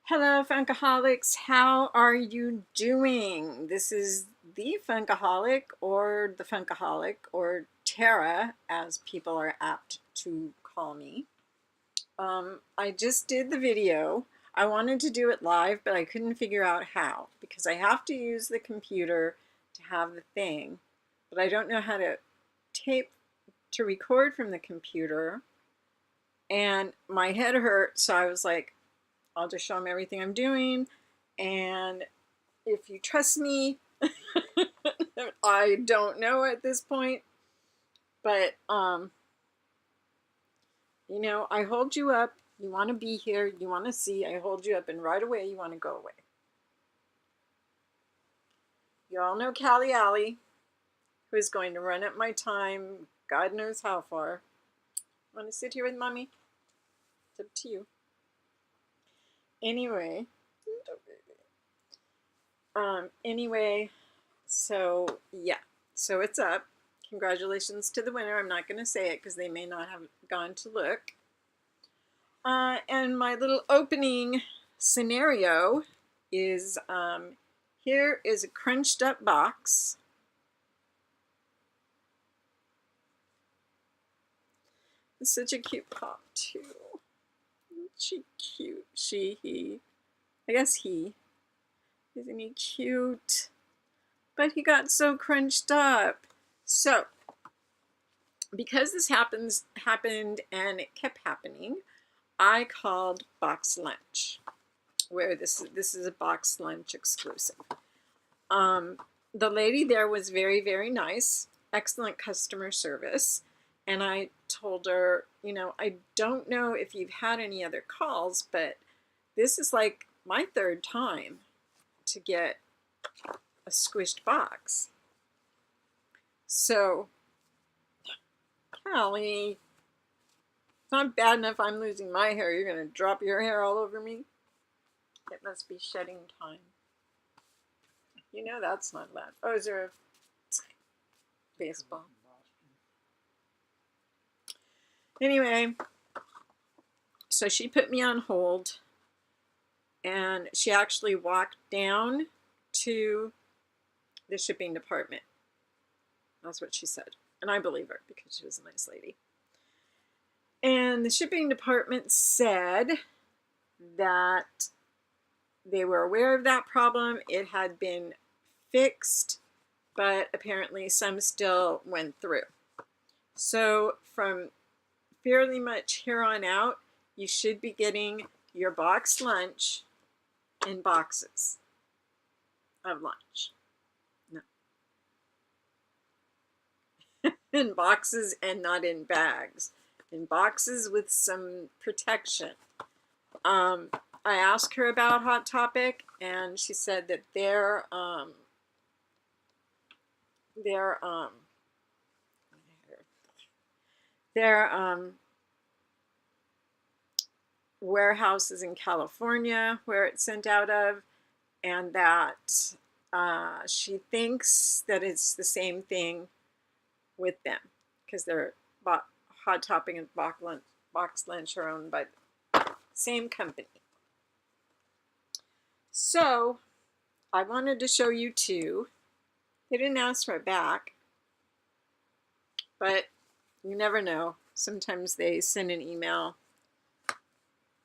Hello, Funkaholics. How are you doing? This is the Funkaholic or the Funkaholic or Terra, as people are apt to call me. I just did the video. I wanted to do it live, but I couldn't figure out how because I have to use the computer to have the thing, but I don't know how to tape to record from the computer. And my head hurt, so I was like, I'll just show them everything I'm doing. And if you trust me, I don't know at this point, but you know, I hold you up. You want to be here. You want to see. I hold you up, and right away you want to go away. You all know Callie Alley, who is going to run up my time, God knows how far. Want to sit here with mommy? It's up to you. Anyway, so yeah, so it's up. Congratulations to the winner. I'm not going to say it because they may not have gone to look. And my little opening scenario is here is a crunched up box. It's such a cute pop too. She cute. He. I guess he. Isn't he cute? But he got so crunched up. So, because this happened and it kept happening, I called BoxLunch, where this is a BoxLunch exclusive. The lady there was very, very nice, excellent customer service, and I told her, you know, I don't know if you've had any other calls, but this is like my third time to get a squished box. So, Callie, it's not bad enough I'm losing my hair. You're going to drop your hair all over me? It must be shedding time. You know that's not loud. Oh, is there a baseball? Anyway, so she put me on hold, and she actually walked down to the shipping department. That's what she said. And I believe her because she was a nice lady. And the shipping department said that they were aware of that problem. It had been fixed, but apparently some still went through. So from fairly much here on out, you should be getting your box lunch in boxes of lunch. No. In boxes and not in bags. In boxes with some protection. I asked her about Hot Topic, and she said that their warehouse is in California, where it's sent out of, and that she thinks that it's the same thing with them because they're Hot Topic and BoxLunch are owned by the same company. So I wanted to show you two. They didn't ask for it back, but you never know. Sometimes they send an email,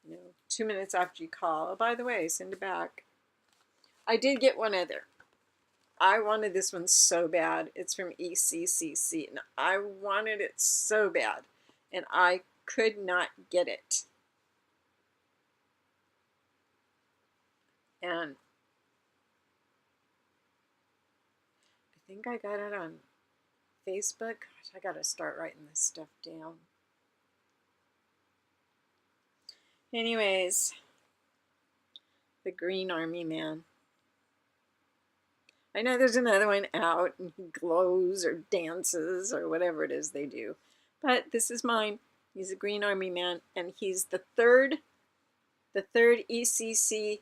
you know, 2 minutes after you call. Oh, by the way, send it back. I did get one other. I wanted this one so bad. It's from ECCC, and I wanted it so bad, and I could not get it. And I think I got it on Facebook. Gosh, I gotta start writing this stuff down. Anyways, the Green Army Man. I know there's another one out, and he glows or dances or whatever it is they do. But this is mine. He's a Green Army Man, and he's the third ECCC,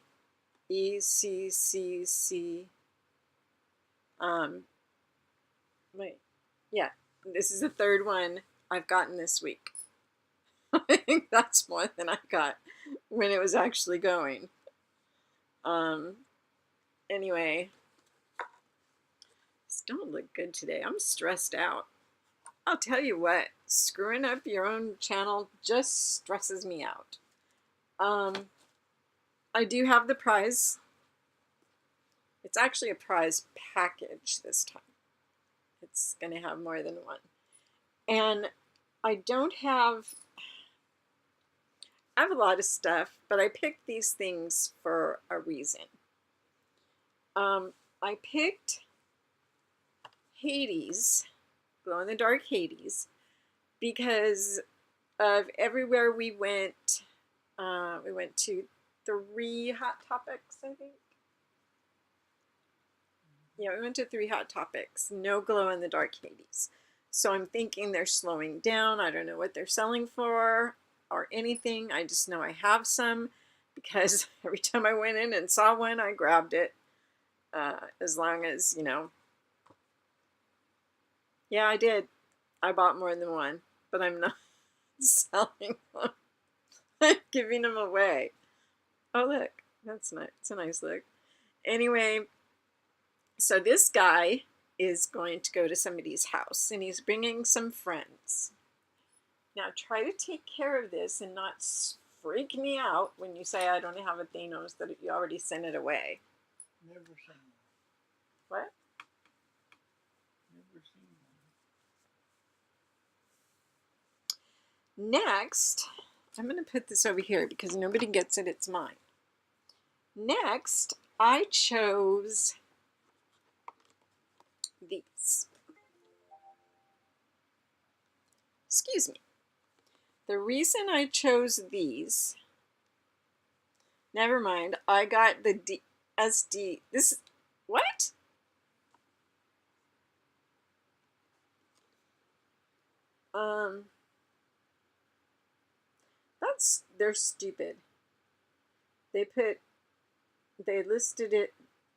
wait, yeah, this is the third one I've gotten this week. I think that's more than I got when it was actually going. Anyway, this don't look good today. I'm stressed out. I'll tell you what, screwing up your own channel just stresses me out. I do have the prize. It's actually a prize package this time. It's going to have more than one. And I don't have... I have a lot of stuff, but I picked these things for a reason. I picked Hades, glow-in-the-dark Hades, because of everywhere we went. We went to 3 Hot Topics, I think. Yeah, we went to 3 Hot Topics. No glow-in-the-dark Hades. So I'm thinking they're slowing down. I don't know what they're selling for or anything. I just know I have some because every time I went in and saw one, I grabbed it. As long as, you know. Yeah, I did. I bought more than one, but I'm not selling them. I'm giving them away. Oh, look. That's nice. It's a nice look. Anyway, so this guy is going to go to somebody's house, and he's bringing some friends. Now, try to take care of this and not freak me out when you say I don't have a Thanos, that you already sent it away. Never seen one. What? Never seen one. Next, I'm going to put this over here because nobody gets it. It's mine. Next, I chose these. Excuse me. The reason I chose these, never mind, I got the SD, this, what? They're stupid. They listed it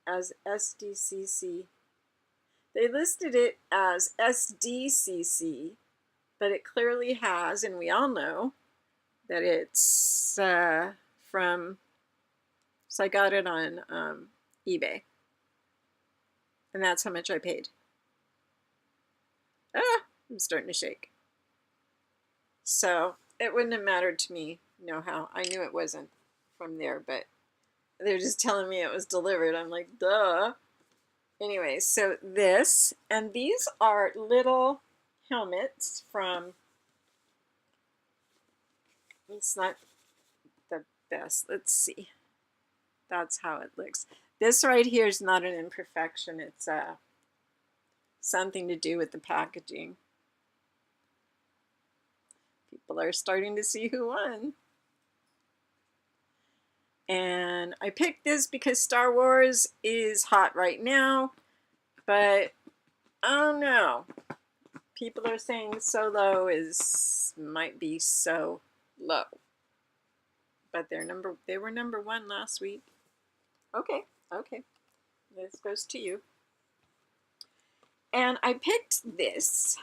as SDCC. They listed it as SDCC, but it clearly has, and we all know that it's from, so I got it on eBay. And that's how much I paid. Ah, I'm starting to shake. So it wouldn't have mattered to me, you know how. I knew it wasn't from there, but they're just telling me it was delivered. I'm like, duh. Anyway, so this, and these are little helmets from, it's not the best. Let's see. That's how it looks. This right here is not an imperfection. It's something to do with the packaging. People are starting to see who won. And I picked this because Star Wars is hot right now, but I don't know. People are saying Solo might be so low. But they were number 1 last week. Okay. This goes to you. And I picked this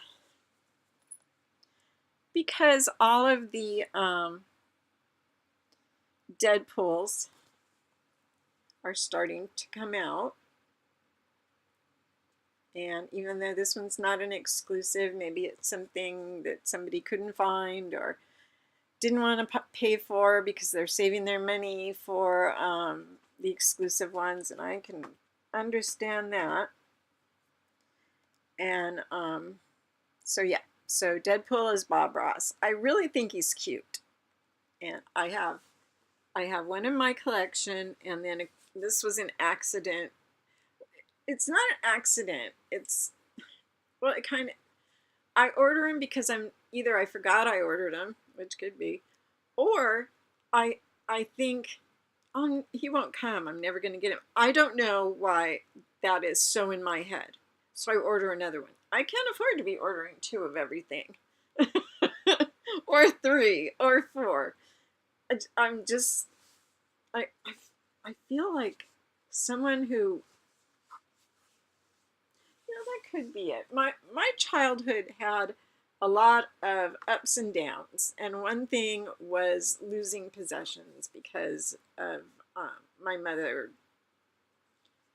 because all of the Deadpools are starting to come out. And even though this one's not an exclusive, maybe it's something that somebody couldn't find or didn't want to pay for because they're saving their money for the exclusive ones, and I can understand that. And so yeah, so Deadpool is Bob Ross. I really think he's cute, and I have one in my collection, and then this was an accident. It's not an accident. It's, well, it kind of, I order him because either I forgot I ordered him, which could be, or I think, oh, he won't come. I'm never going to get him. I don't know why that is so in my head. So I order another one. I can't afford to be ordering 2 of everything. Or 3 or 4. I'm just, I feel like someone who, you know, that could be it. My childhood had a lot of ups and downs, and one thing was losing possessions because of my mother,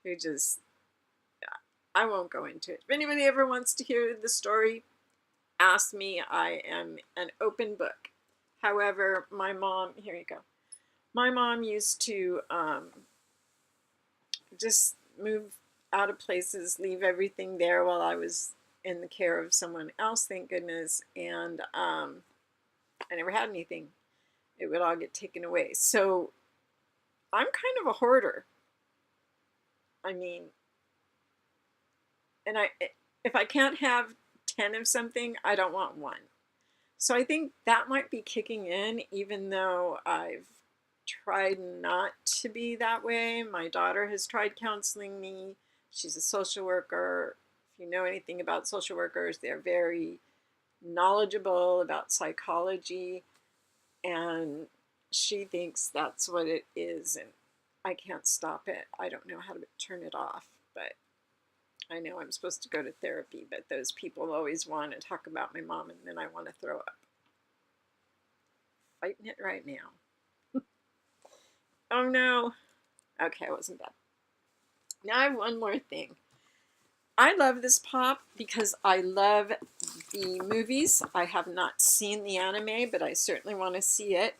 who just, I won't go into it. If anybody ever wants to hear the story, ask me. I am an open book. However, my mom, here you go. My mom used to just move out of places, leave everything there while I was in the care of someone else, thank goodness, and I never had anything. It would all get taken away. So I'm kind of a hoarder. I mean, and if I can't have 10 of something, I don't want one. So I think that might be kicking in, even though I've tried not to be that way. My daughter has tried counseling me. She's a social worker. If you know anything about social workers, they're very knowledgeable about psychology, and she thinks that's what it is, and I can't stop it. I don't know how to turn it off, but I know I'm supposed to go to therapy, but those people always want to talk about my mom, and then I want to throw up. Fighting it right now. Oh no. Okay, it wasn't bad. Now I have one more thing. I love this pop because I love the movies. I have not seen the anime, but I certainly want to see it.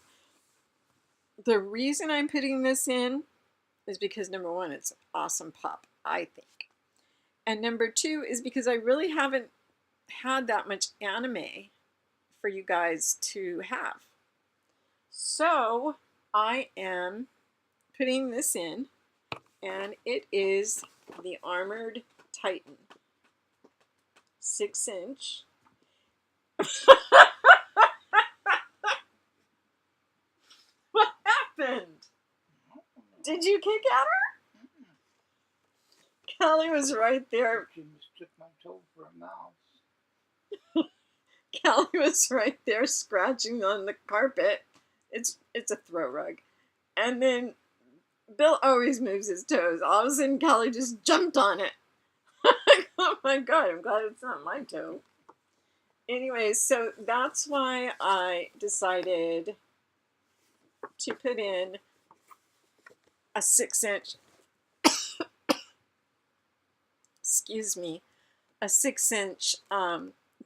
The reason I'm putting this in is because, number one, it's an awesome pop, I think. And number two is because I really haven't had that much anime for you guys to have. So I am putting this in, and it is the Armored Titan 6-inch. What happened? Did you kick at her? Callie was right there. She mistook my toe for a mouse. Callie was right there scratching on the carpet. It's a throw rug. And then Bill always moves his toes. All of a sudden, Callie just jumped on it. Oh my god, I'm glad it's not my toe. Anyway, so that's why I decided to put in a 6-inch, excuse me, a 6-inch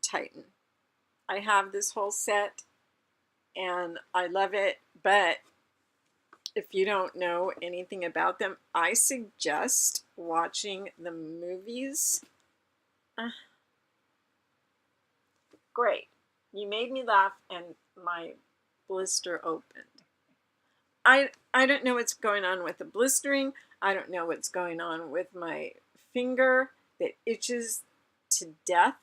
Titan. I have this whole set and I love it, but if you don't know anything about them, I suggest watching the movies. Great. You made me laugh and my blister opened. I don't know what's going on with the blistering. I don't know what's going on with my finger that itches to death.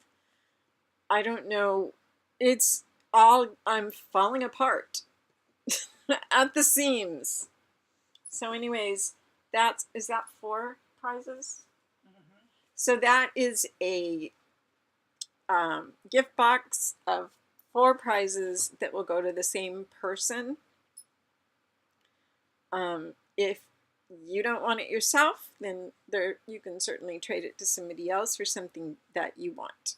I don't know. It's all, I'm falling apart at the seams. So anyways, is that 4 prizes? Mm-hmm. So that is a gift box of 4 prizes that will go to the same person. If you don't want it yourself, then you can certainly trade it to somebody else for something that you want.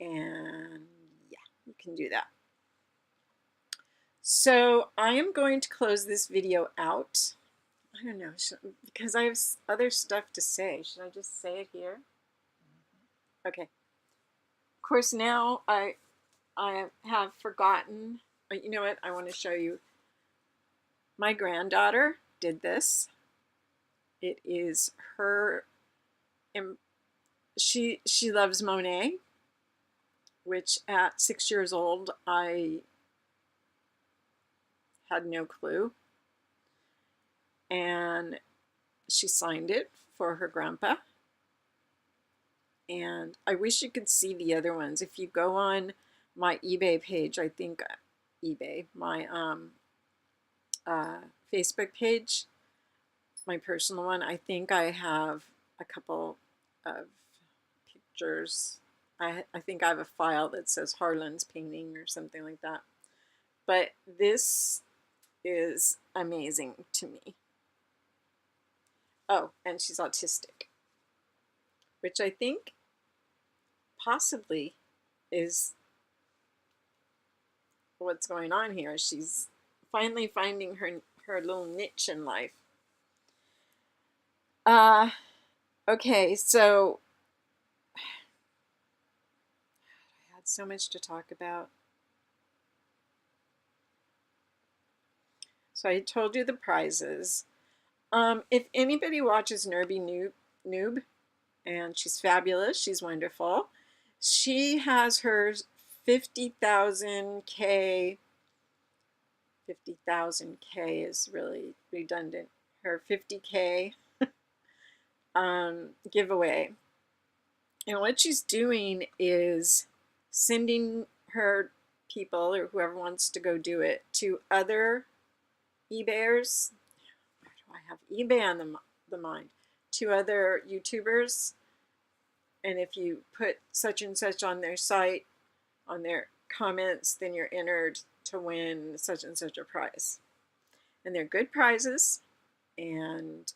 And yeah, you can do that. So I am going to close this video out. I don't know, because I have other stuff to say. Should I just say it here? Okay. Of course, now I have forgotten. You know what? I want to show you. My granddaughter did this. It is her. She loves Monet, which at 6 years old I had no clue. And she signed it for her grandpa. And I wish you could see the other ones. If you go on my eBay page, I think my Facebook page, my personal one, I think I have a couple of pictures. I think I have a file that says Harlan's painting or something like that. But this is amazing to me. Oh, and she's autistic, which I think possibly is what's going on here. She's finally finding her little niche in life. Okay, so I had so much to talk about. So I told you the prizes. If anybody watches Noob, and she's fabulous, she's wonderful. She has her 50,000K. 50,000K is really redundant. Her 50K giveaway. And what she's doing is sending her people, or whoever wants to go do it, to other eBayers. Why do I have eBay on the mind? To other YouTubers. And if you put such and such on their site, on their comments, then you're entered to win such and such a prize. And they're good prizes. And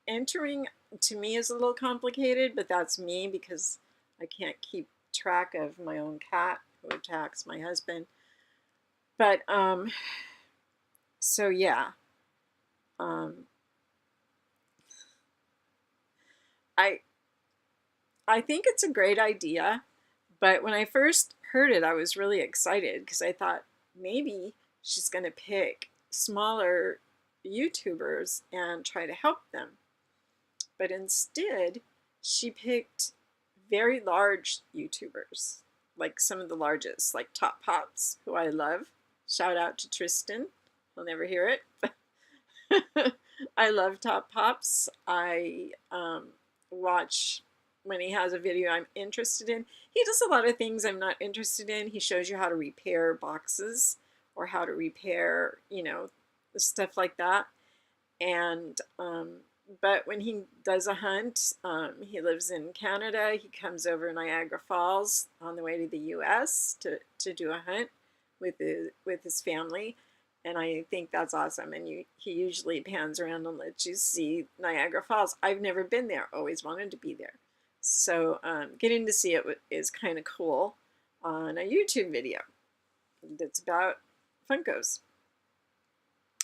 entering to me is a little complicated, but that's me because I can't keep track of my own cat who attacks my husband. But so yeah, I think it's a great idea, but when I first heard it, I was really excited because I thought maybe she's going to pick smaller YouTubers and try to help them. But instead, she picked very large YouTubers, like some of the largest, like Top Pops, who I love. Shout out to Tristan. He'll never hear it. I love Top Pops. I watch when he has a video I'm interested in. He does a lot of things I'm not interested in. He shows you how to repair boxes or how to repair, you know, stuff like that. And but when he does a hunt, he lives in Canada. He comes over Niagara Falls on the way to the U.S. to do a hunt with his family. And I think that's awesome. And he usually pans around and lets you see Niagara Falls. I've never been there. Always wanted to be there. So getting to see it is kind of cool on a YouTube video that's about Funkos.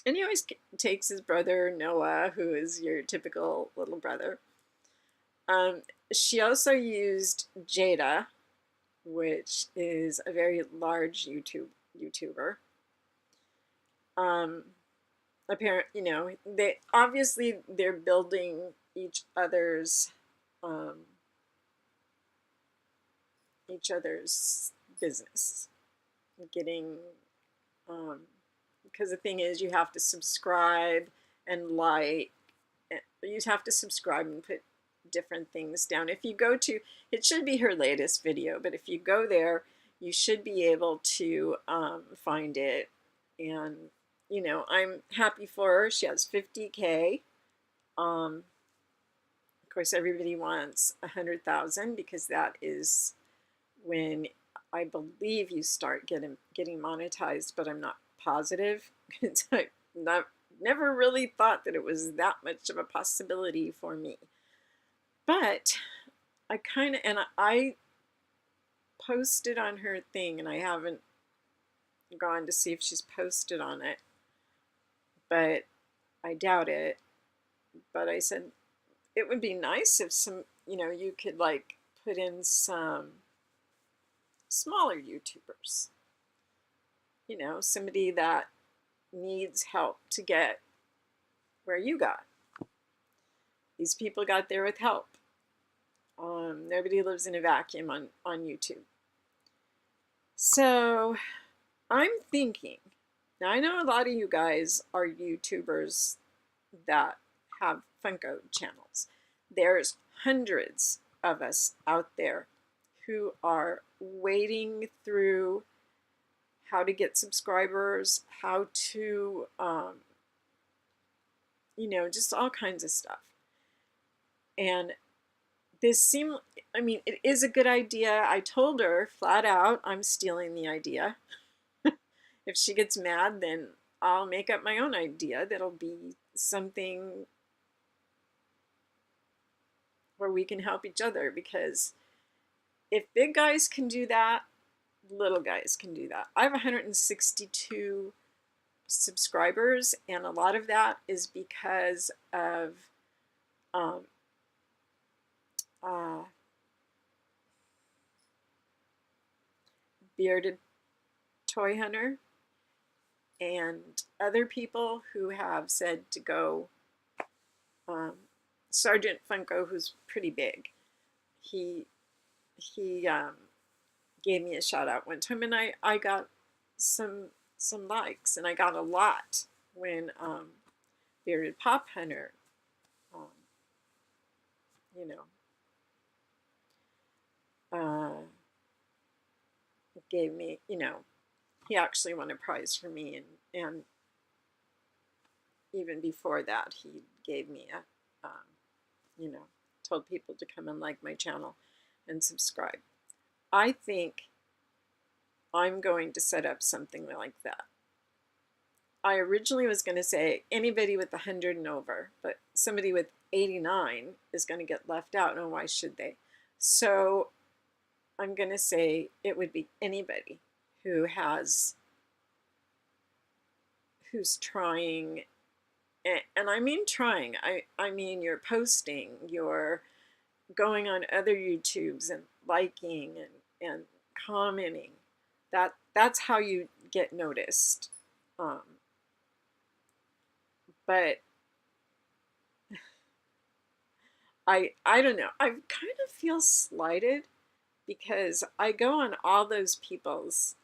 And he always takes his brother, Noah, who is your typical little brother. She also used Jada, which is a very large YouTuber. Apparently, you know, they're building each other's business, getting because the thing is, you have to subscribe and like. You have to subscribe and put different things down. If you go to, it should be her latest video, but if you go there, you should be able to find it. And you know, I'm happy for her. She has 50K. Of course, everybody wants 100,000 because that is when I believe you start getting monetized, but I'm not positive. I never really thought that it was that much of a possibility for me. But I posted on her thing, and I haven't gone to see if she's posted on it, but I doubt it. But I said it would be nice if you could like put in some smaller YouTubers. You know, somebody that needs help to get where you got. These people got there with help. Nobody lives in a vacuum on YouTube. So I'm thinking, now I know a lot of you guys are YouTubers that have Funko channels. There's hundreds of us out there who are wading through how to get subscribers, how to, just all kinds of stuff. And it is a good idea. I told her flat out, I'm stealing the idea. If she gets mad, then I'll make up my own idea that'll be something where we can help each other, because if big guys can do that, little guys can do that. I have 162 subscribers, and a lot of that is because of Bearded Toy Hunter and other people who have said to go. Sergeant Funko, who's pretty big, he gave me a shout out one time, and I got some likes, and I got a lot when Bearded Pop Hunter, you know, gave me, you know, he actually won a prize for me, and even before that, he gave me a, you know, told people to come and like my channel and subscribe. I think I'm going to set up something like that. I originally was going to say anybody with 100 and over, but somebody with 89 is going to get left out, and why should they? So I'm going to say it would be anybody who's trying, and I mean trying, I mean you're posting, you're going on other YouTubes and liking and commenting. That's how you get noticed. But I don't know. I kind of feel slighted because I go on all those people's,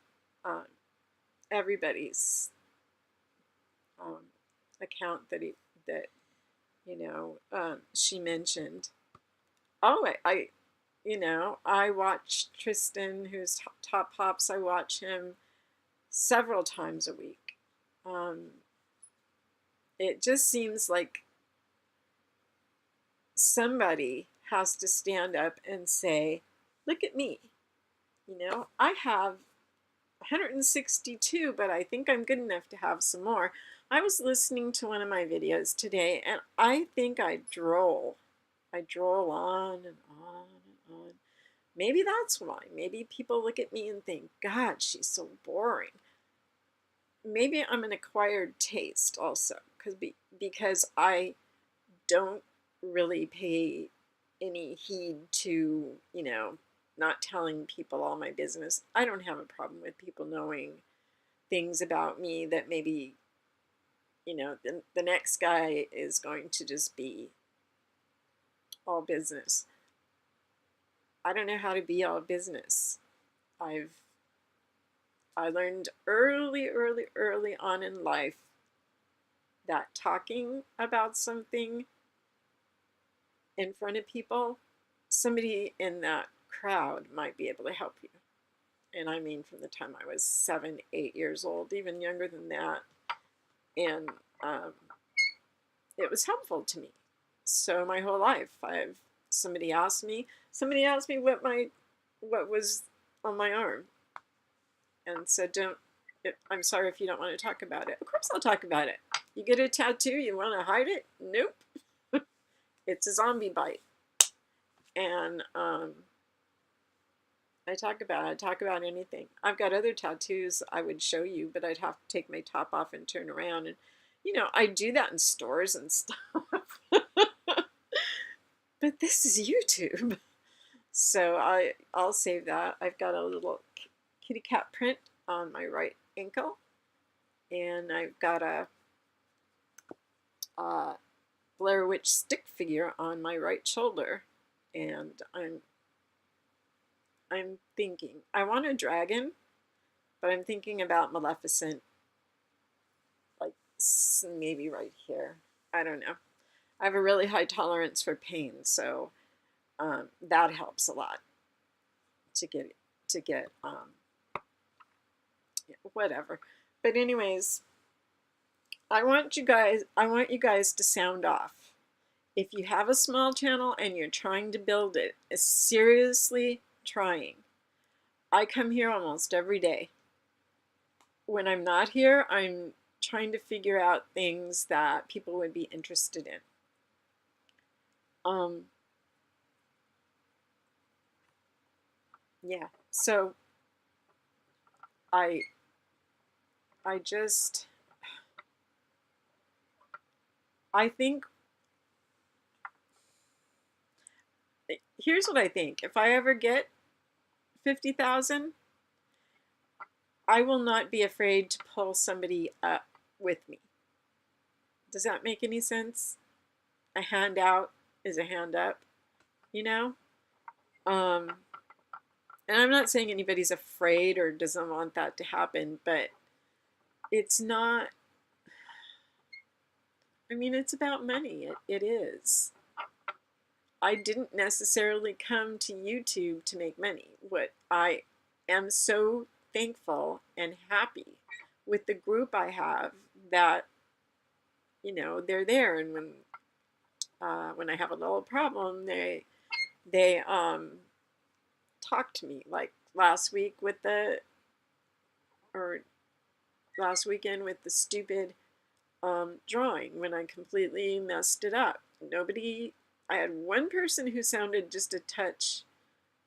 everybody's account that she mentioned. Oh, I watch Tristan, who's Top Pops. I watch him several times a week. It just seems like somebody has to stand up and say, look at me. I have 162, but I think I'm good enough to have some more. I was listening to one of my videos today, and I think I droll. I droll on and on and on. Maybe that's why. Maybe people look at me and think, God, she's so boring. Maybe I'm an acquired taste also, because I don't really pay any heed to, not telling people all my business. I don't have a problem with people knowing things about me that maybe, the next guy is going to just be all business. I don't know how to be all business. I learned early on in life that talking about something in front of people, somebody in that crowd might be able to help you. And I mean from the time I was 7, 8 years old, even younger than that. And it was helpful to me. So my whole life, somebody asked me what was on my arm, and said, I'm sorry if you don't want to talk about it. Of course I'll talk about it. You get a tattoo, you want to hide it? Nope. It's a zombie bite. And I talk about anything. I've got other tattoos I would show you, but I'd have to take my top off and turn around. And, I do that in stores and stuff. But this is YouTube. So I'll save that. I've got a little kitty cat print on my right ankle. And I've got a Blair Witch stick figure on my right shoulder. And I'm thinking, I want a dragon, but I'm thinking about Maleficent, like maybe right here. I don't know. I have a really high tolerance for pain, so that helps a lot to get whatever. But anyways, I want you guys to sound off. If you have a small channel and you're trying to build it, seriously trying. I come here almost every day. When I'm not here, I'm trying to figure out things that people would be interested in. Yeah, so I just, I think, here's what I think. If I ever get 50,000, I will not be afraid to pull somebody up with me. Does that make any sense? A hand out is a hand up, you know? And I'm not saying anybody's afraid or doesn't want that to happen, but it's not, I mean, it's about money. It is. I didn't necessarily come to YouTube to make money. What I am so thankful and happy with the group I have that, you know, they're there, and when I have a little problem, they talk to me. Like last week with the, or last weekend with the stupid drawing when I completely messed it up. I had one person who sounded just a touch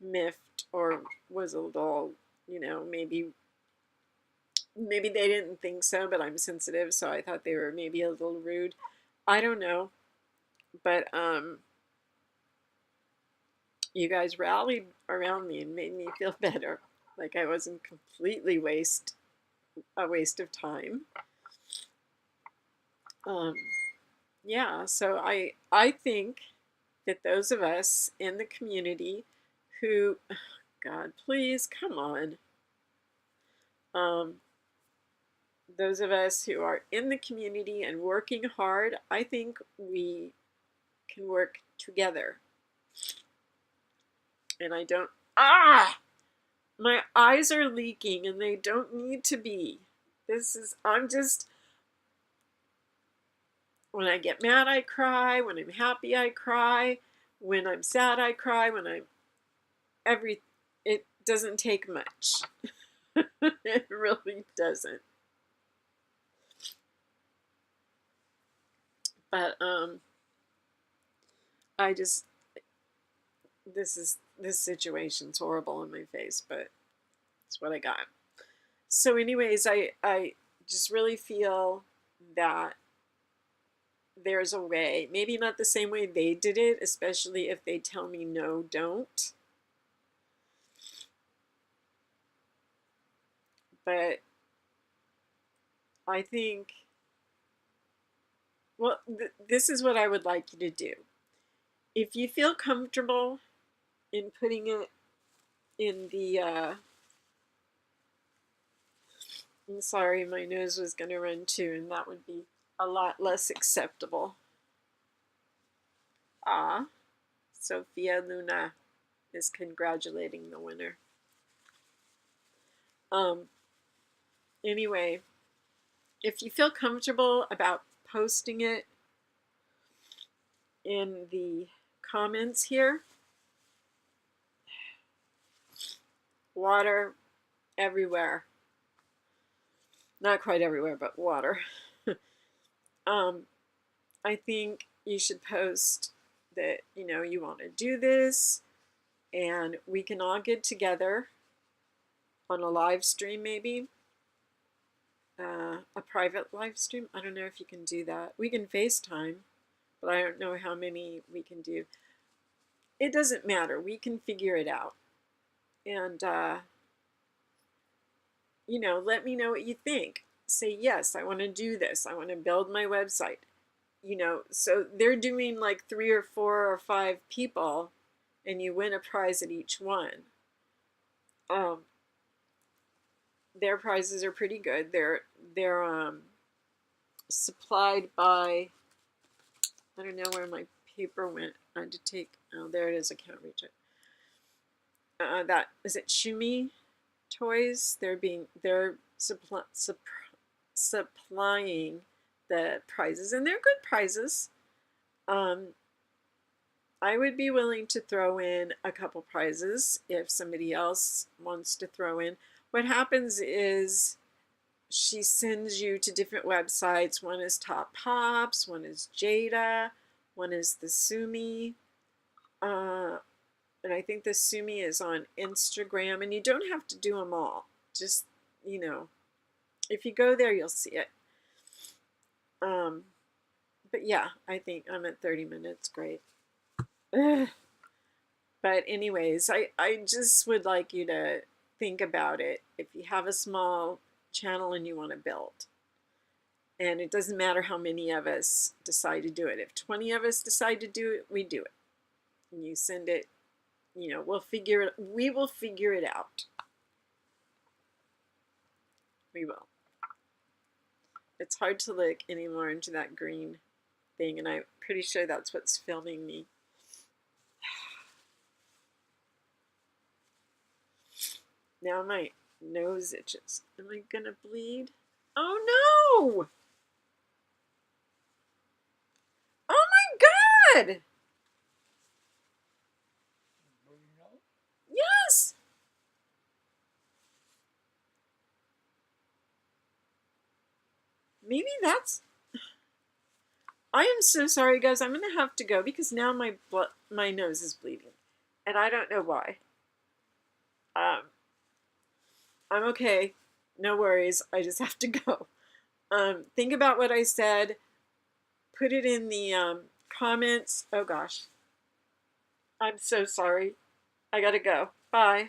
miffed or was a little, you know, maybe they didn't think so, but I'm sensitive, so I thought they were maybe a little rude. I don't know, but you guys rallied around me and made me feel better, like I wasn't completely a waste of time. Yeah, so I think that those of us in the community who, God, please, come on. Those of us who are in the community and working hard, I think we can work together. And I don't, my eyes are leaking and they don't need to be. When I get mad, I cry. When I'm happy, I cry. When I'm sad, I cry. It doesn't take much. It really doesn't. But this situation's horrible in my face, but it's what I got. So anyways, I just really feel that there's a way, maybe not the same way they did it, especially if they tell me no, don't. But I think, well, this is what I would like you to do. If you feel comfortable in putting it in the, I'm sorry, my nose was going to run too, and that would be a lot less acceptable. Sophia Luna is congratulating the winner. Anyway, if you feel comfortable about posting it in the comments here, water everywhere. Not quite everywhere, but water. I think you should post that, you know, you want to do this, and we can all get together on a live stream, maybe. A private live stream. I don't know if you can do that. We can FaceTime, but I don't know how many we can do. It doesn't matter. We can figure it out. And, you know, let me know what you think. Say, yes, I want to do this. I want to build my website. You know, so they're doing like 3 or 4 or 5 people, and you win a prize at each one. Their prizes are pretty good. They're supplied by, I don't know where my paper went. I had to take, oh, there it is. I can't reach it. That is it. Shumi Toys. They're supplying the prizes, and they're good prizes. I would be willing to throw in a couple prizes if somebody else wants to throw in. What happens is she sends you to different websites. One is Top Pops, one is Jada, one is the Sumi. And I think the Sumi is on Instagram, and you don't have to do them all. Just, you know, if you go there, you'll see it. But yeah, I think I'm at 30 minutes. Great. Ugh. But anyways, I just would like you to think about it. If you have a small channel and you want to build, and it doesn't matter how many of us decide to do it. If 20 of us decide to do it, we do it. And you send it, we will figure it out. We will. It's hard to look anymore into that green thing, and I'm pretty sure that's what's filming me. Now my nose itches. Am I gonna bleed? Oh no! Oh my god! Yes! Maybe that's... I am so sorry, guys. I'm gonna have to go because now my nose is bleeding, and I don't know why. I'm okay. No worries. I just have to go. Think about what I said. Put it in the comments. Oh gosh. I'm so sorry. I gotta go. Bye.